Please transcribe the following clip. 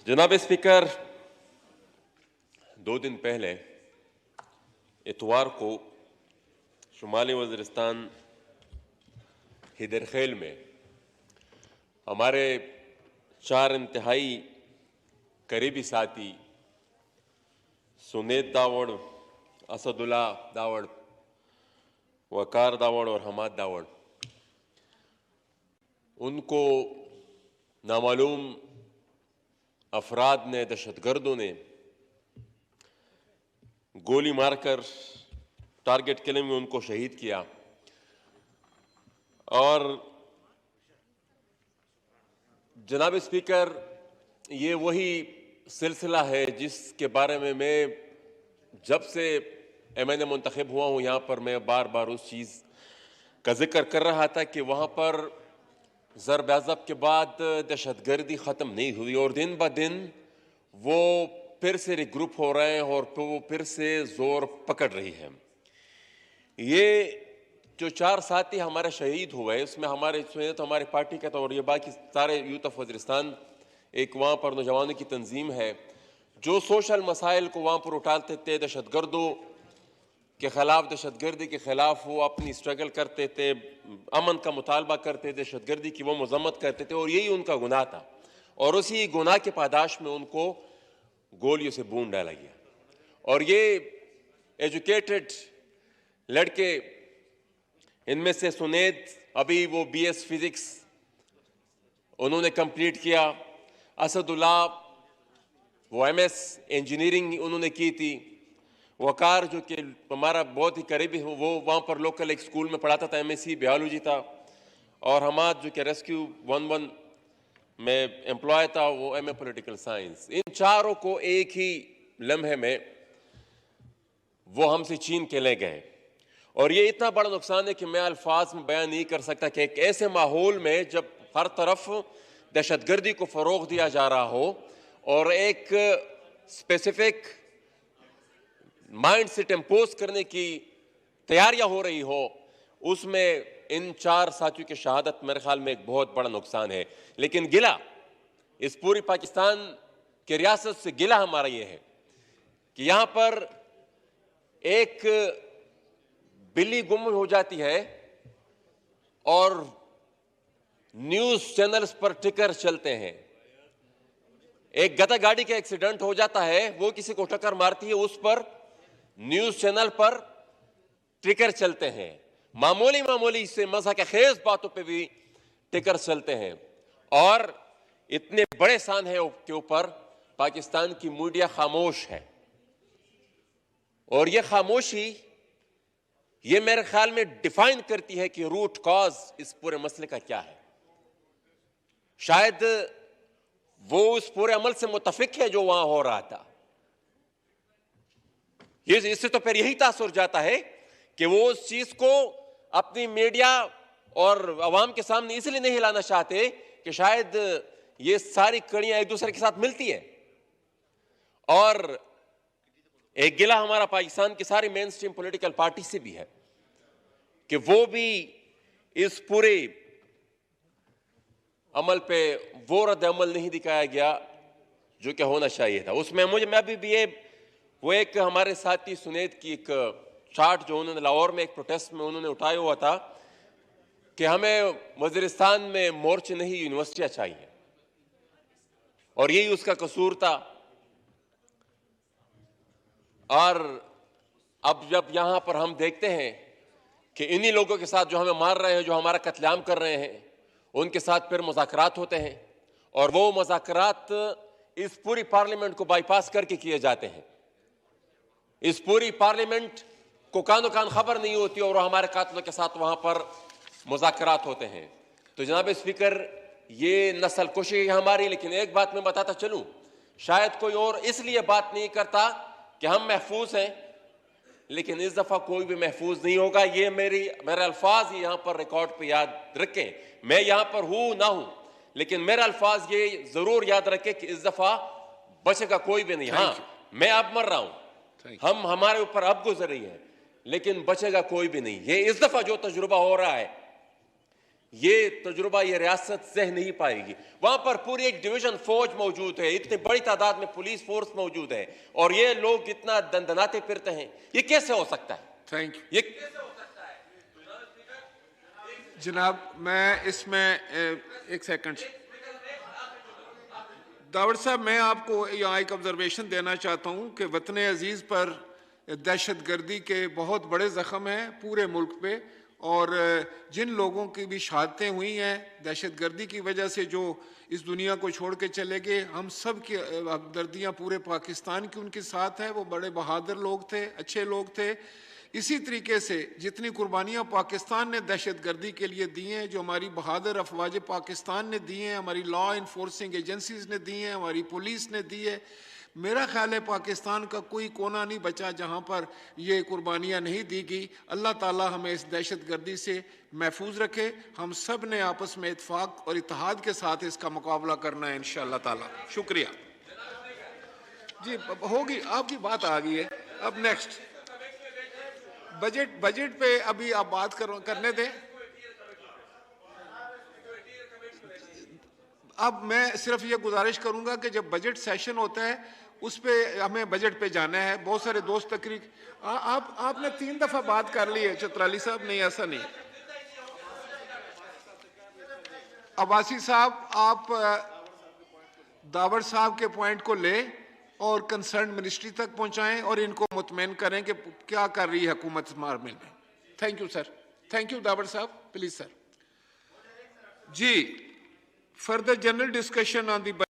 जनाब स्पीकर, 2 दिन पहले इतवार को शुमाली वज़ीरिस्तान हिदरखेल में हमारे 4 इंतहाई करीबी साथी सुनेद दावड़, असदुल्ला दावड़, वकार दावड़ और हमाद दावड़, उनको नामालूम अफराद ने, दहशतगर्दों ने गोली मारकर टारगेट किलिंग में उनको शहीद किया। और जनाब स्पीकर, ये वही सिलसिला है जिसके बारे में मैं जब से MNA मुंतखब हुआ हूँ यहाँ पर मैं बार बार उस चीज़ का जिक्र कर रहा था कि वहाँ पर ज़रब अज़ब के बाद दहशतगर्दी ख़त्म नहीं हुई और दिन ब दिन वो फिर से रिग्रुप हो रहे हैं और वो फिर से जोर पकड़ रही है। ये जो 4 साथी हमारे शहीद हुए उसमें हमारे तो हमारी पार्टी का तो और ये बाकी सारे यूथ ऑफ वज़ीरिस्तान एक वहाँ पर नौजवानों की तंजीम है जो सोशल मसाइल को वहाँ पर उठाते थे, दहशतगर्दों के ख़िलाफ़, दहशतगर्दी के ख़िलाफ़ वो अपनी स्ट्रगल करते थे, अमन का मुतालबा करते थे, दहशतगर्दी की वो मजम्मत करते थे और यही उनका गुनाह था। और उसी गुनाह के पादाश में उनको गोलियों से बूंद डाला गया। और ये एजुकेटेड लड़के, इनमें से सुनेद अभी वो BS फिजिक्स उन्होंने कंप्लीट किया, असदुल्ला वो MS इंजीनियरिंग उन्होंने की थी, वकार जो कि हमारा बहुत ही करीबी हो वो वहाँ पर लोकल एक स्कूल में पढ़ाता था, MSc बायोलॉजी था, और हमाद जो कि रेस्क्यू 11 में एम्प्लॉय था वो MA पॉलिटिकल साइंस। इन चारों को एक ही लम्हे में वो हमसे छीन के ले गए। और ये इतना बड़ा नुकसान है कि मैं अल्फाज में बयान नहीं कर सकता कि एक ऐसे माहौल में जब हर तरफ दहशतगर्दी को फ़रोग़ दिया जा रहा हो और एक स्पेसिफिक माइंड सेट इम्पोज करने की तैयारियां हो रही हो, उसमें इन 4 साथियों की शहादत मेरे ख्याल में एक बहुत बड़ा नुकसान है। लेकिन गिला इस पूरी पाकिस्तान की रियासत से गिला हमारा ये है कि यहां पर एक बिल्ली गुम हो जाती है और न्यूज चैनल्स पर टिकर चलते हैं। एक गधा गाड़ी का एक्सीडेंट हो जाता है, वो किसी को टक्कर मारती है, उस पर न्यूज चैनल पर टिकर चलते हैं। मामूली मामूली से मज़ाक़ खेज़ बातों पे भी टिकर चलते हैं। और इतने बड़े सान है के ऊपर पाकिस्तान की मीडिया खामोश है। और ये खामोशी ये मेरे ख्याल में डिफाइन करती है कि रूट कॉज इस पूरे मसले का क्या है। शायद वो उस पूरे अमल से मुतफिक है जो वहां हो रहा था। इससे तो फिर यही तासुर जाता है कि वो उस चीज को अपनी मीडिया और अवाम के सामने इसलिए नहीं लाना चाहते कि शायद ये सारी कड़ियां एक दूसरे के साथ मिलती हैं। और एक गिला हमारा पाकिस्तान की सारी मेन स्ट्रीम पॉलिटिकल पार्टी से भी है कि वो भी इस पूरे अमल पे वो रद्द अमल नहीं दिखाया गया जो कि होना चाहिए था। उसमें मैं भी ये वो एक हमारे साथी सुनेद की एक चार्ट जो उन्होंने लाहौर में एक प्रोटेस्ट में उन्होंने उठाया हुआ था कि हमें वज़ीरिस्तान में मोर्चे नहीं यूनिवर्सिटियां चाहिए, और यही उसका कसूर था। और अब जब यहां पर हम देखते हैं कि इन्हीं लोगों के साथ जो हमें मार रहे हैं, जो हमारा कत्लेआम कर रहे हैं, उनके साथ फिर मुज़ाकरात होते हैं और वो मुज़ाकरात इस पूरी पार्लियामेंट को बाईपास करके किए जाते हैं। इस पूरी पार्लियामेंट को कानो कान खबर नहीं होती और हमारे कातलों के साथ वहां पर मुज़ाकरात होते हैं। तो जनाब स्पीकर, ये नस्ल कुशी है हमारी। लेकिन एक बात मैं बताता चलूं, शायद कोई और इसलिए बात नहीं करता कि हम महफूज हैं, लेकिन इस दफा कोई भी महफूज नहीं होगा। ये मेरे अल्फाज यहां पर रिकॉर्ड पे याद रखें। मैं यहां पर हूं ना हूं, लेकिन मेरा अल्फाज ये जरूर याद रखें कि इस दफा बचेगा कोई भी नहीं। हाँ, मैं अब मर रहा हूं, हमारे ऊपर अब गुजर रही है, लेकिन बचेगा कोई भी नहीं। ये इस दफा जो तजुर्बा हो रहा है ये तजुर्बा ये रियासत सह नहीं पाएगी। वहां पर पूरी एक डिवीजन फौज मौजूद है, इतनी बड़ी तादाद में पुलिस फोर्स मौजूद है, और ये लोग इतना दंदनाते फिरते हैं। ये कैसे हो सकता है? Thank you. ये कैसे हो सकता है? जनाब, मैं इसमें एक सेकंड, दावड़ साहब, मैं आपको यहाँ एक ऑब्जर्वेशन देना चाहता हूँ कि वतन अजीज़ पर दहशत गर्दी के बहुत बड़े ज़ख्म हैं पूरे मुल्क पे, और जिन लोगों की भी शहादतें हुई हैं दहशत गर्दी की वजह से, जो इस दुनिया को छोड़ के चले गए, हम सब की हमदर्दियाँ पूरे पाकिस्तान की उनके साथ हैं। वो बड़े बहादुर लोग थे, अच्छे लोग थे। इसी तरीके से जितनी कुर्बानियाँ पाकिस्तान ने दहशत गर्दी के लिए दी हैं, जो हमारी बहादुर अफवाज पाकिस्तान ने दी हैं, हमारी लॉ इन्फोर्सिंग एजेंसीज ने दी हैं, हमारी पुलिस ने दी है, मेरा ख्याल है पाकिस्तान का कोई कोना नहीं बचा जहाँ पर ये कुर्बानियाँ नहीं दी गई। अल्लाह ताला हमें इस दहशत गर्दी से महफूज रखे। हम सब ने आपस में इत्फाक और इत्तेहाद के साथ इसका मुकाबला करना है इंशाअल्लाह ताला। शुक्रिया जी, होगी, आपकी बात आ गई है। अब नेक्स्ट बजट पे अभी आप बात करने दें। अब मैं सिर्फ ये गुजारिश करूंगा कि जब बजट सेशन होता है उस पे हमें बजट पे जाना है। बहुत सारे दोस्त तकरीर आपने 3 दफा बात कर ली है चतराली साहब। नहीं, ऐसा नहीं। अब्बासी साहब, आप दावर साहब के पॉइंट को ले और कंसर्न मिनिस्ट्री तक पहुंचाएं और इनको मुतमईन करें कि क्या कर रही है हुकूमत मारमिल में। Thank you sir. Thank you Dawar साहब। Please sir. जी, further general discussion on the